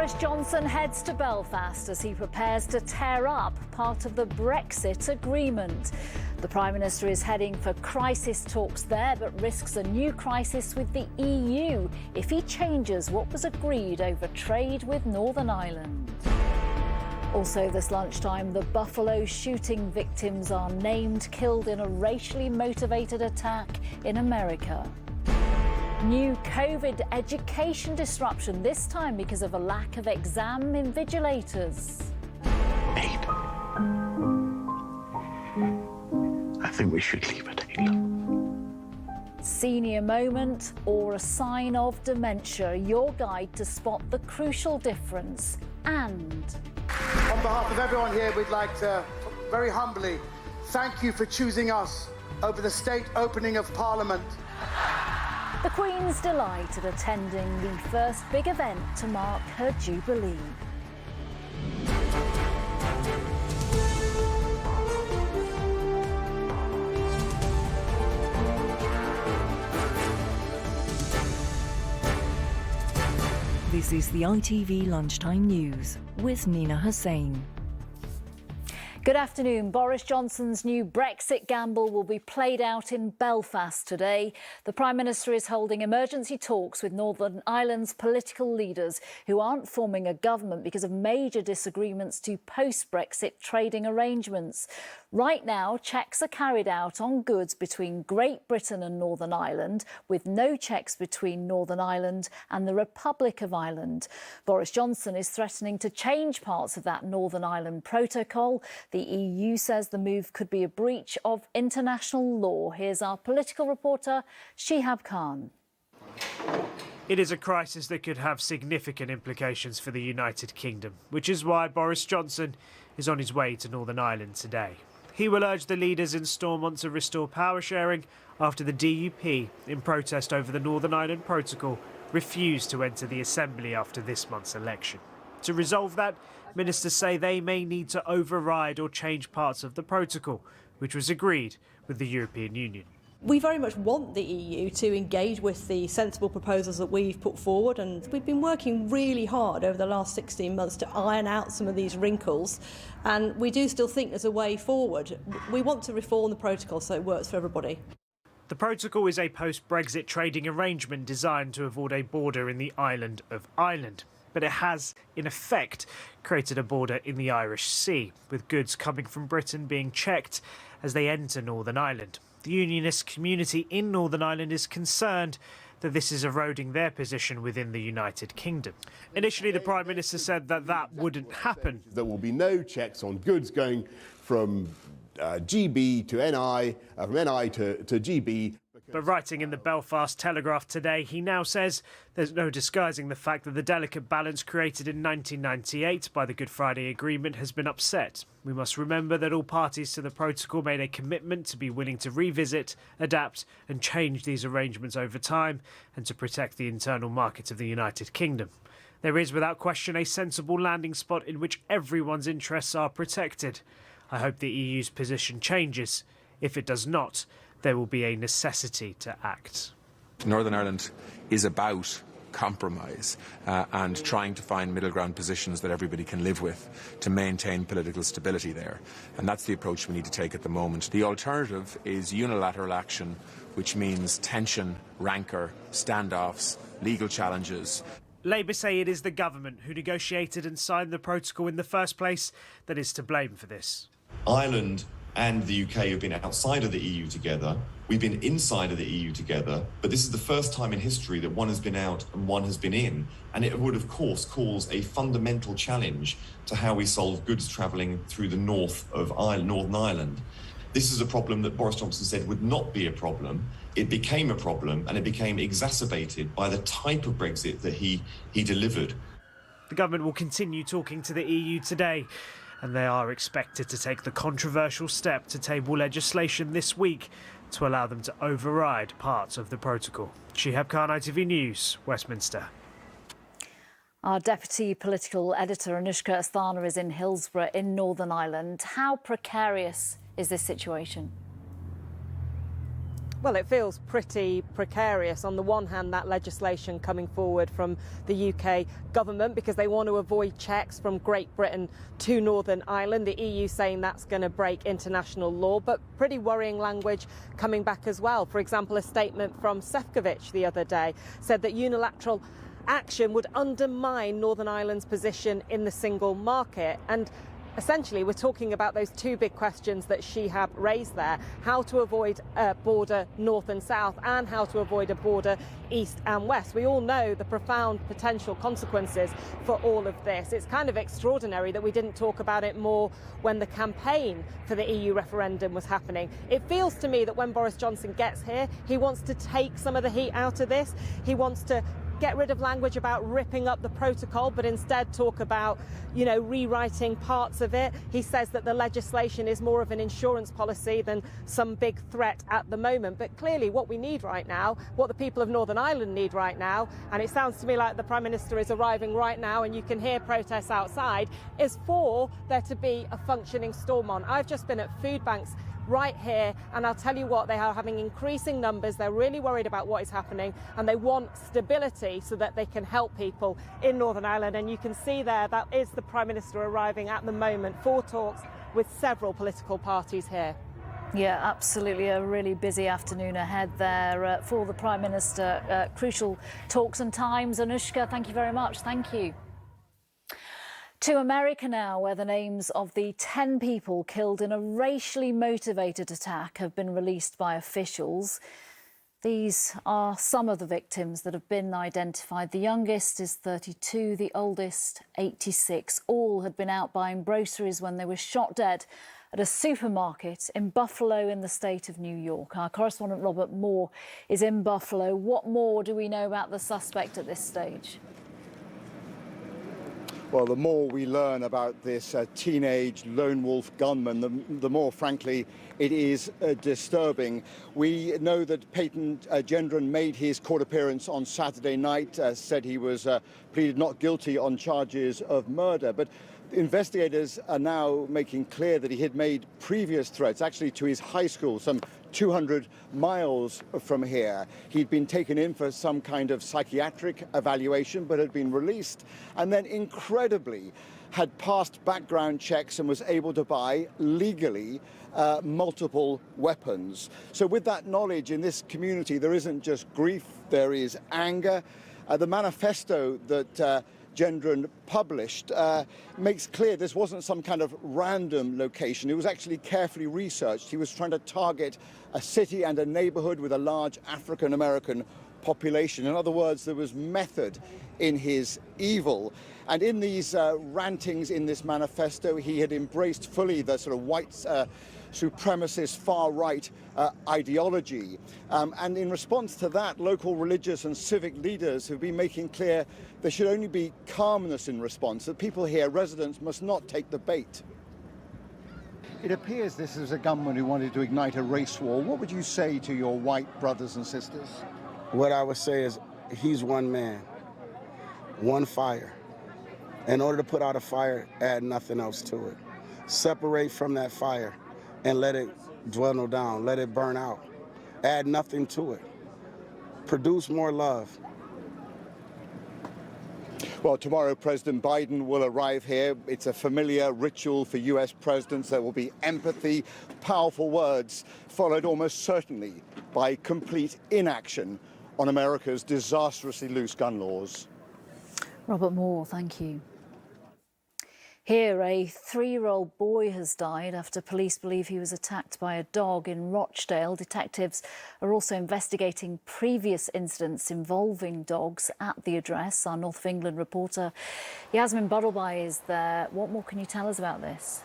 Boris Johnson heads to Belfast as he prepares to tear up part of the Brexit agreement. The Prime Minister is heading for crisis talks there, but risks a new crisis with the EU if he changes what was agreed over trade with Northern Ireland. Also this lunchtime, the Buffalo shooting victims are named, killed in a racially motivated attack in America. New COVID education disruption, this time because of a lack of exam invigilators. Pete, I think we should leave it alone. Senior moment or a sign of dementia, your guide to spot the crucial difference. And on behalf of everyone here, we'd like to very humbly thank you for choosing us over the state opening of Parliament. the Queen's delight at attending the first big event to mark her jubilee. This is the ITV Lunchtime News with Nina Hussain. Good afternoon. Boris Johnson's new Brexit gamble will be played out in Belfast today. The Prime Minister is holding emergency talks with Northern Ireland's political leaders who aren't forming a government because of major disagreements to post-Brexit trading arrangements. Right now, checks are carried out on goods between Great Britain and Northern Ireland, with no checks between Northern Ireland and the Republic of Ireland. Boris Johnson is threatening to change parts of that Northern Ireland protocol. The EU says the move could be a breach of international law. Here's our political reporter, Shihab Khan. It is a crisis that could have significant implications for the United Kingdom, which is why Boris Johnson is on his way to Northern Ireland today. He will urge the leaders in Stormont to restore power sharing after the DUP, in protest over the Northern Ireland Protocol, refused to enter the Assembly after this month's election. To resolve that, ministers say they may need to override or change parts of the protocol, which was agreed with the European Union. We very much want the EU to engage with the sensible proposals that we've put forward, and we've been working really hard over the last 16 months to iron out some of these wrinkles, and we do still think there's a way forward. We want to reform the protocol so it works for everybody. The protocol is a post-Brexit trading arrangement designed to avoid a border in the island of Ireland. But it has, in effect, created a border in the Irish Sea, with goods coming from Britain being checked as they enter Northern Ireland. The Unionist community in Northern Ireland is concerned that this is eroding their position within the United Kingdom. Initially, the Prime Minister said that that wouldn't happen. There will be no checks on goods going from GB to NI, from NI to GB. But writing in the Belfast Telegraph today, he now says there's no disguising the fact that the delicate balance created in 1998 by the Good Friday Agreement has been upset. We must remember that all parties to the protocol made a commitment to be willing to revisit, adapt and change these arrangements over time and to protect the internal market of the United Kingdom. There is without question a sensible landing spot in which everyone's interests are protected. I hope the EU's position changes. If it does not, there will be a necessity to act. Northern Ireland is about compromise and trying to find middle ground positions that everybody can live with to maintain political stability there. And that's the approach we need to take at the moment. The alternative is unilateral action, which means tension, rancour, standoffs, legal challenges. Labour say it is the government who negotiated and signed the protocol in the first place that is to blame for this. Ireland and the UK have been outside of the EU together. We've been inside of the EU together, but this is the first time in history that one has been out and one has been in. And it would, of course, cause a fundamental challenge to how we solve goods travelling through the north of Northern Ireland. This is a problem that Boris Johnson said would not be a problem. It became a problem, and it became exacerbated by the type of Brexit that he delivered. The government will continue talking to the EU today, and they are expected to take the controversial step to table legislation this week to allow them to override parts of the protocol. Shihab Khan, ITV News, Westminster. Our deputy political editor, Anushka Asthana, is in Hillsborough in Northern Ireland. How precarious is this situation? Well, it feels pretty precarious. On the one hand, that legislation coming forward from the UK government because they want to avoid checks from Great Britain to Northern Ireland. The EU saying that's going to break international law, but pretty worrying language coming back as well. For example, a statement from Šefčovič the other day said that unilateral action would undermine Northern Ireland's position in the single market. And essentially, we're talking about those two big questions that Shihab raised there, how to avoid a border north and south and how to avoid a border east and west. We all know the profound potential consequences for all of this. It's kind of extraordinary that we didn't talk about it more when the campaign for the EU referendum was happening. It feels to me that when Boris Johnson gets here, he wants to take some of the heat out of this. He wants to get rid of language about ripping up the protocol, but instead talk about, rewriting parts of it. He says that the legislation is more of an insurance policy than some big threat at the moment. But clearly what we need right now, what the people of Northern Ireland need right now, and it sounds to me like the Prime Minister is arriving right now and you can hear protests outside, is for there to be a functioning Stormont. I've just been at food banks right here, and I'll tell you what, they are having increasing numbers. They're really worried about what is happening and they want stability so that they can help people in Northern Ireland. And you can see there, that is the Prime Minister arriving at the moment for talks with several political parties here. Yeah, absolutely. A really busy afternoon ahead there for the Prime Minister. Crucial talks and times. Anushka, thank you very much. Thank you. To America now, where the names of the 10 people killed in a racially motivated attack have been released by officials. These are some of the victims that have been identified. The youngest is 32, the oldest 86. All had been out buying groceries when they were shot dead at a supermarket in Buffalo in the state of New York. Our correspondent Robert Moore is in Buffalo. What more do we know about the suspect at this stage? Well, the more we learn about this teenage lone wolf gunman, the more, frankly, it is disturbing. We know that Peyton Gendron made his court appearance on Saturday night, said he was pleaded not guilty on charges of murder. But investigators are now making clear that he had made previous threats, actually to his high school, some 200 miles from here. He'd been taken in for some kind of psychiatric evaluation, but had been released, and then incredibly had passed background checks and was able to buy legally multiple weapons. So with that knowledge in this community, there isn't just grief, there is anger. The manifesto that Gendron published makes clear this wasn't some kind of random location. It was actually carefully researched. He was trying to target a city and a neighborhood with a large African-American population. In other words, there was method in his evil. And in these rantings in this manifesto, he had embraced fully the sort of white supremacist far-right ideology. And in response to that, local religious and civic leaders have been making clear there should only be calmness in response, that people here, residents, must not take the bait. It appears this is a gunman who wanted to ignite a race war. What would you say to your white brothers and sisters? What I would say is he's one man, one fire. In order to put out a fire, add nothing else to it. Separate from that fire and let it dwindle down, let it burn out. Add nothing to it. Produce more love. Well, tomorrow President Biden will arrive here. It's a familiar ritual for US presidents. There will be empathy, powerful words, followed almost certainly by complete inaction on America's disastrously loose gun laws. Robert Moore, thank you. Here, a 3-year-old boy has died after police believe he was attacked by a dog in Rochdale. Detectives are also investigating previous incidents involving dogs at the address. Our North of England reporter Yasmin Buttleby is there. What more can you tell us about this?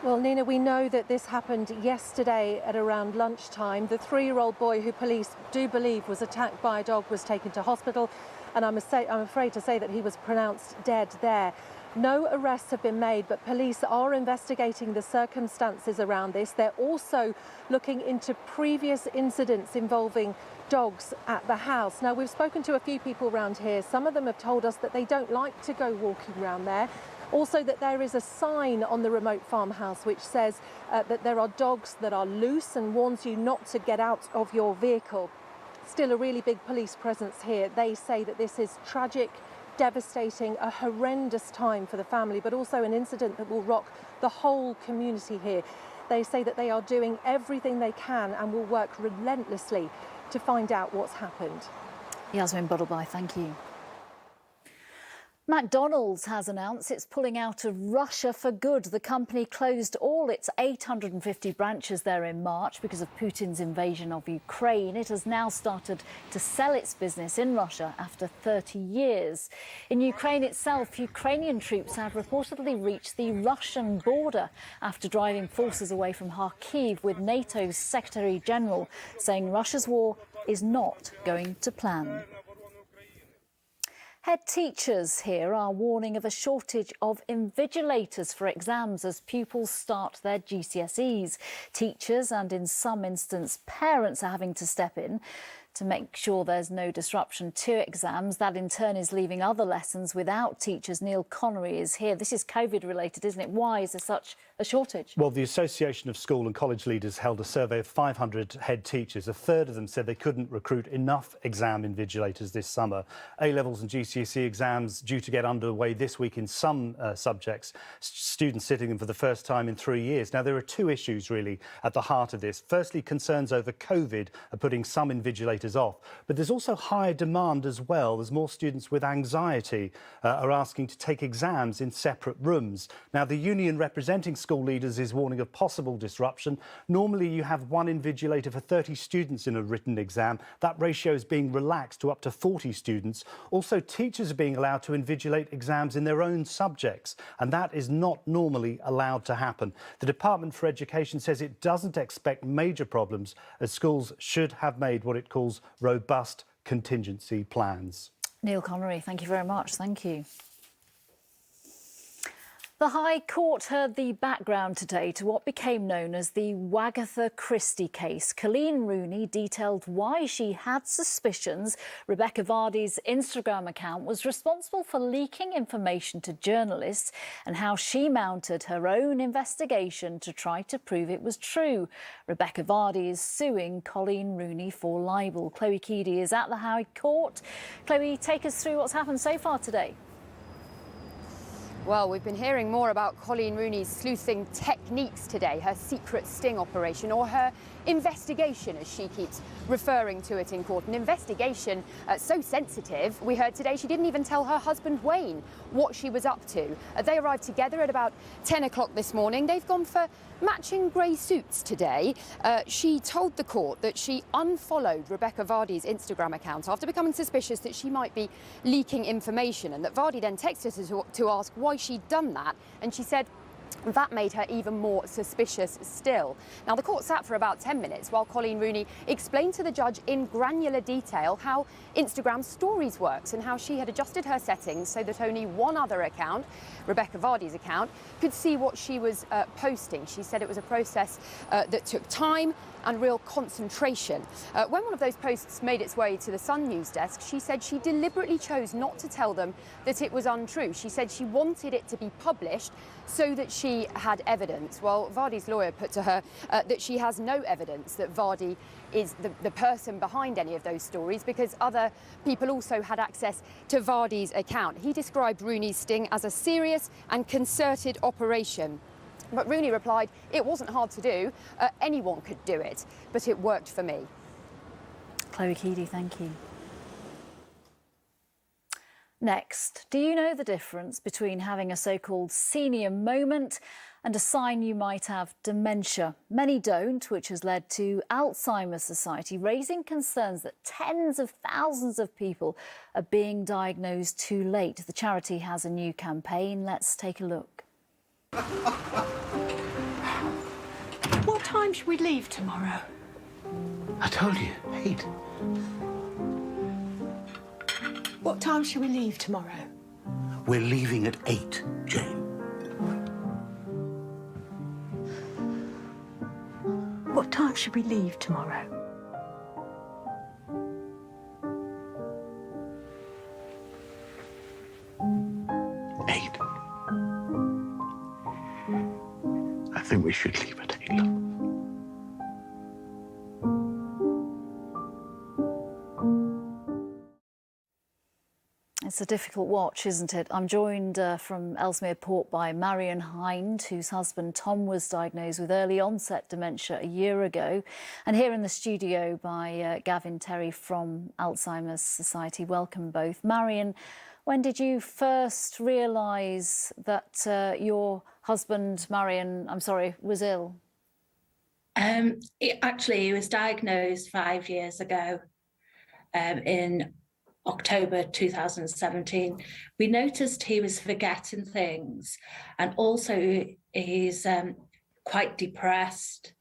Well, Nina, we know that this happened yesterday at around lunchtime. The 3-year-old boy who police do believe was attacked by a dog was taken to hospital, and I'm afraid to say that he was pronounced dead there. No arrests have been made, but police are investigating the circumstances around this. They're also looking into previous incidents involving dogs at the house. Now, we've spoken to a few people around here. Some of them have told us that they don't like to go walking around there. Also that there is a sign on the remote farmhouse which says that there are dogs that are loose and warns you not to get out of your vehicle. Still a really big police presence here. They say that this is tragic, devastating, a horrendous time for the family, but also an incident that will rock the whole community here. They say that they are doing everything they can and will work relentlessly to find out what's happened. Yasmin Buttleby, thank you. McDonald's has announced it's pulling out of Russia for good. The company closed all its 850 branches there in March because of Putin's invasion of Ukraine. It has now started to sell its business in Russia after 30 years. In Ukraine itself, Ukrainian troops have reportedly reached the Russian border after driving forces away from Kharkiv, with NATO's Secretary General saying Russia's war is not going to plan. Head teachers here are warning of a shortage of invigilators for exams as pupils start their GCSEs. Teachers and, in some instances, parents are having to step in to make sure there's no disruption to exams. That in turn is leaving other lessons without teachers. Neil Connery is here. This is COVID related, isn't it? Why is there such a shortage? Well, the Association of School and College Leaders held a survey of 500 head teachers. A third of them said they couldn't recruit enough exam invigilators this summer. A-levels and GCSE exams due to get underway this week in some subjects, students sitting them for the first time in 3 years. Now, there are two issues really at the heart of this. Firstly, concerns over COVID are putting some invigilators off, but there's also higher demand as well. There's more students with anxiety are asking to take exams in separate rooms. Now, the union representing school leaders is warning of possible disruption. Normally you have one invigilator for 30 students in a written exam. That ratio is being relaxed to up to 40 students. Also, teachers are being allowed to invigilate exams in their own subjects, and that is not normally allowed to happen. The Department for Education says it doesn't expect major problems, as schools should have made what it calls robust contingency plans. Neil Connery, thank you very much. Thank you. The High Court heard the background today to what became known as the Wagatha Christie case. Colleen Rooney detailed why she had suspicions Rebecca Vardy's Instagram account was responsible for leaking information to journalists and how she mounted her own investigation to try to prove it was true. Rebecca Vardy is suing Colleen Rooney for libel. Chloe Keedy is at the High Court. Chloe, take us through what's happened so far today. Well, we've been hearing more about Colleen Rooney's sleuthing techniques today, her secret sting operation, or her investigation, as she keeps referring to it in court. An investigation so sensitive, we heard today she didn't even tell her husband Wayne what she was up to. They arrived together at about 10 o'clock this morning. They've gone for matching grey suits today. She told the court that she unfollowed Rebecca Vardy's Instagram account after becoming suspicious that she might be leaking information, and that Vardy then texted her to ask why she'd done that, and she said that made her even more suspicious still. Now, the court sat for about 10 minutes while Colleen Rooney explained to the judge in granular detail how Instagram Stories works and how she had adjusted her settings so that only one other account, Rebecca Vardy's account, could see what she was posting. She said it was a process that took time and real concentration. When one of those posts made its way to the Sun news desk, she said she deliberately chose not to tell them that it was untrue. She said she wanted it to be published so that she had evidence. Well, Vardy's lawyer put to her that she has no evidence that Vardy is the person behind any of those stories, because other people also had access to Vardy's account. He described Rooney's sting as a serious and concerted operation. But Rooney replied, it wasn't hard to do, anyone could do it, but it worked for me. Chloe Keedy, thank you. Next, do you know the difference between having a so-called senior moment and a sign you might have dementia? Many don't, which has led to Alzheimer's Society raising concerns that tens of thousands of people are being diagnosed too late. The charity has a new campaign. Let's take a look. What time should we leave tomorrow? I told you, 8. What time should we leave tomorrow? We're leaving at 8, Jane. What time should we leave tomorrow? It's a difficult watch, isn't it? I'm joined from Ellesmere Port by Marion Hind, whose husband Tom was diagnosed with early onset dementia a year ago. And here in the studio by Gavin Terry from Alzheimer's Society. Welcome both. Marion, when did you first realise that your husband, was ill? He was diagnosed 5 years ago in October 2017. We noticed he was forgetting things, and also he's quite depressed,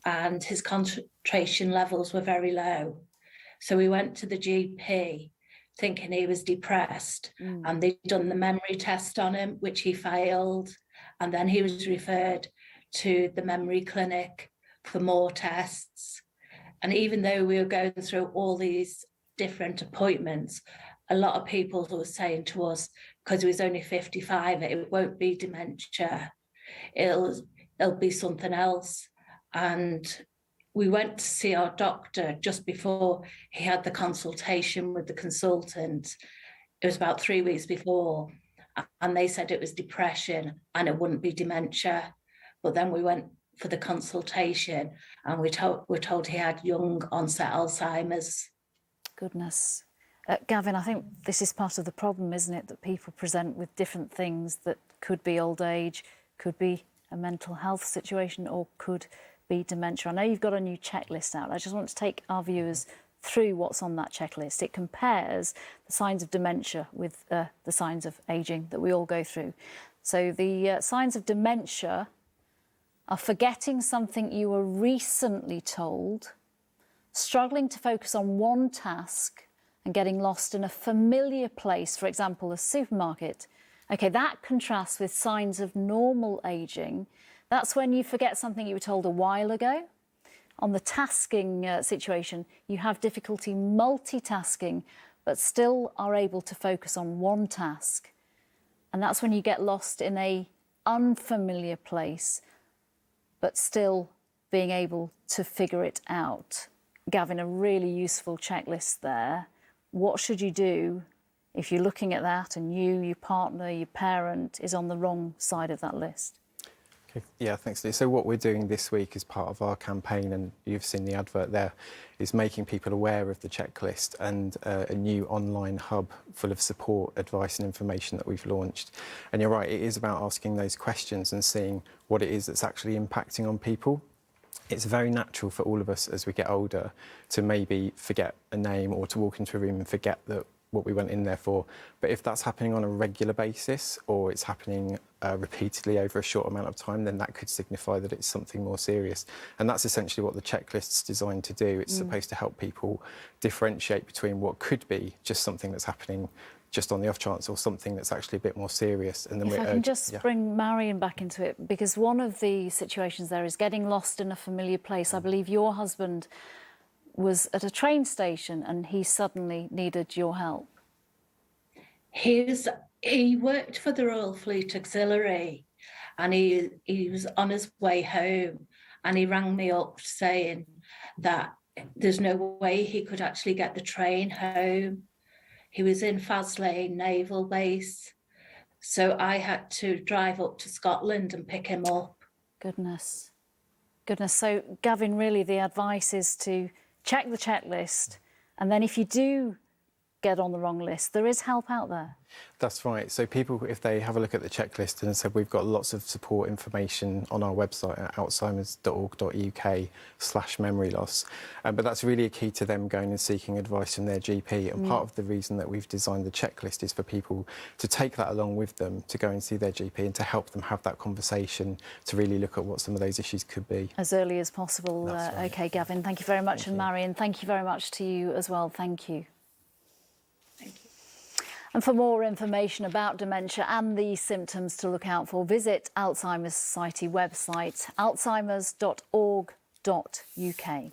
and his concentration levels were very low. So we went to the GP thinking he was depressed, and they'd done the memory test on him, which he failed, and then he was referred to the memory clinic for more tests. And even though we were going through all these different appointments, a lot of people were saying to us, because he was only 55, it won't be dementia, it'll be something else. And we went to see our doctor just before he had the consultation with the consultant. It was about 3 weeks before, and they said it was depression and it wouldn't be dementia. But then we went for the consultation and we're told he had young onset Alzheimer's. Goodness. Gavin, I think this is part of the problem, isn't it? That people present with different things that could be old age, could be a mental health situation, or could be dementia. I know you've got a new checklist out. I just want to take our viewers through what's on that checklist. It compares the signs of dementia with the signs of ageing that we all go through. So the signs of dementia are forgetting something you were recently told, struggling to focus on one task and getting lost in a familiar place, for example, a supermarket. OK, that contrasts with signs of normal ageing. That's when you forget something you were told a while ago. On the tasking situation, you have difficulty multitasking, but still are able to focus on one task. And that's when you get lost in a unfamiliar place, but still being able to figure it out. Gavin, a really useful checklist there. What should you do if you're looking at that and you, your partner, your parent is on the wrong side of that list? Okay. Yeah, thanks, Lee. So what we're doing this week as part of our campaign, and you've seen the advert there, is making people aware of the checklist and a new online hub full of support, advice and information that we've launched. And you're right, it is about asking those questions and seeing what it is that's actually impacting on people. It's very natural for all of us as we get older to maybe forget a name or to walk into a room and forget that what we went in there for. But if that's happening on a regular basis or it's happening repeatedly over a short amount of time, then that could signify that it's something more serious. And that's essentially what the checklist's designed to do. It's supposed to help people differentiate between what could be just something that's happening just on the off chance or something that's actually a bit more serious. And then if I can just bring Marion back into it, because one of the situations there is getting lost in a familiar place. I believe your husband was at a train station and he suddenly needed your help. He worked for the Royal Fleet Auxiliary, and he was on his way home, and he rang me up saying that there's no way he could actually get the train home. He was in Faslane Naval Base, so I had to drive up to Scotland and pick him up. Goodness. So, Gavin, really the advice is to check the checklist, and then if you do get on the wrong list, there is help out there. That's right. So people, if they have a look at the checklist, and said we've got lots of support information on our website at alzheimers.org.uk/memory loss. But that's really a key to them going and seeking advice from their GP. And part of the reason that we've designed the checklist is for people to take that along with them, to go and see their GP and to help them have that conversation, to really look at what some of those issues could be. As early as possible. Right. OK, Gavin, thank you very much. And Marion, thank you very much to you as well. Thank you. And for more information about dementia and the symptoms to look out for, visit Alzheimer's Society website, alzheimers.org.uk.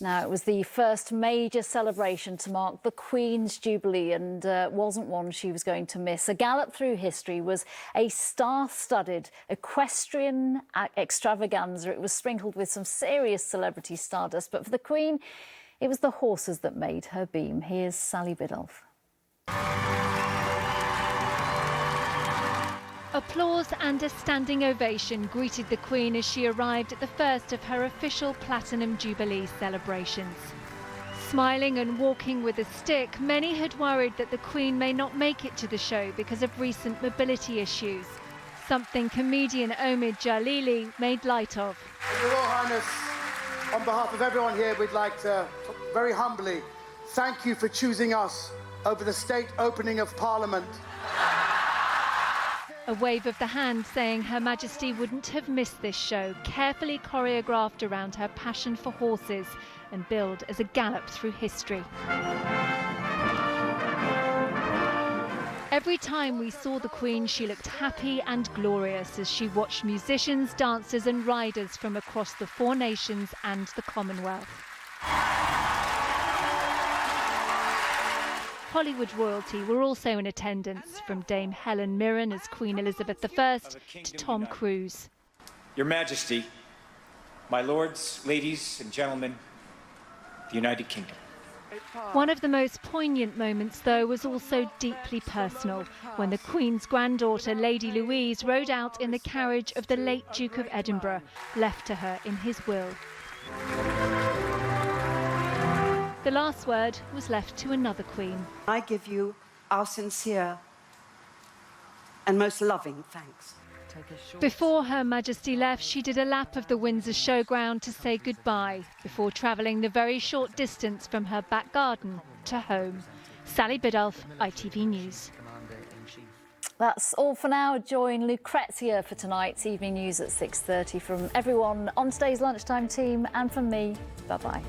Now, it was the first major celebration to mark the Queen's Jubilee and wasn't one she was going to miss. A gallop through history was a star-studded equestrian extravaganza. It was sprinkled with some serious celebrity stardust, but for the Queen, It was the horses that made her beam. Here's Sally Biddulph. Applause and a standing ovation greeted the Queen as she arrived at the first of her official Platinum Jubilee celebrations. Smiling and walking with a stick, many had worried that the Queen may not make it to the show because of recent mobility issues, something comedian Omid Jalili made light of. Your Royal Highness, on behalf of everyone here, we'd like to very humbly thank you for choosing us over the state opening of Parliament. A wave of the hand saying Her Majesty wouldn't have missed this show, carefully choreographed around her passion for horses and billed as a gallop through history. Every time we saw the Queen, she looked happy and glorious as she watched musicians, dancers and riders from across the 4 nations and the Commonwealth. Hollywood royalty were also in attendance, from Dame Helen Mirren as Queen Elizabeth I to Tom Cruise. Your Majesty, my lords, ladies and gentlemen, the United Kingdom. One of the most poignant moments, though, was also deeply personal, when the Queen's granddaughter, Lady Louise, rode out in the carriage of the late Duke of Edinburgh, left to her in his will. The last word was left to another Queen. I give you our sincere and most loving thanks. Before Her Majesty left, she did a lap of the Windsor Showground to say goodbye, before travelling the very short distance from her back garden to home. Sally Biddulph, ITV News. That's all for now. Join Lucrezia for tonight's evening news at 6:30. From everyone on today's Lunchtime team and from me, bye-bye.